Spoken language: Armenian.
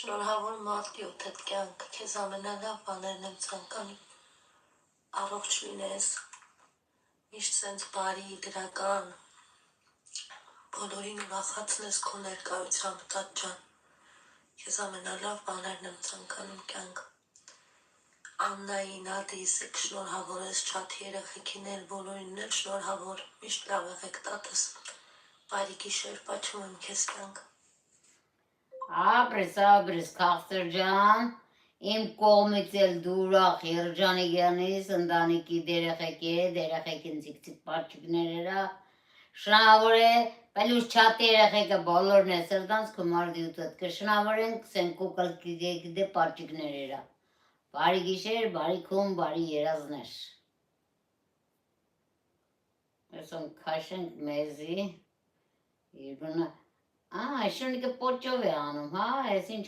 Շնորհավոր մարտի 8-դ կյանք, քեզ ամենալավ բաներն եմ ցանկանում, առողջ լինես, միշտ սենց բարի, դրական, բոլորին ուրախացնես քո ներկայությամբ, տաճ ջան, քեզ ամենալավ բաներն եմ ցանկանում կյանք, Աննային, Ադիսիկ, շնորհավոր ես, չաթի երեխեքին էլ, բոլորին էլ շնորհավոր, միշտ լավ եղեք տատս, բարի գիշեր, պաչում եմ քեզ կյանք։ Ապրես, քաղցր ջան, իմ կողմից էլ դու ուրախ երջանիկ յանիս, ընտանիքի դերեխեքին ցիկ պարչիկներերա, շնորհավոր է, պելուս չատի երեխեքը բոլորն է սրտանց կմարդի ուտդ կշնորհավորենք սեն կուկալքի դե պարչիկներերա, բարի գիշեր, բարի քում, բարի երազներ, այսոն քաշենք մեզի, Շունիկը պոճով է անում, հա, այս ինչ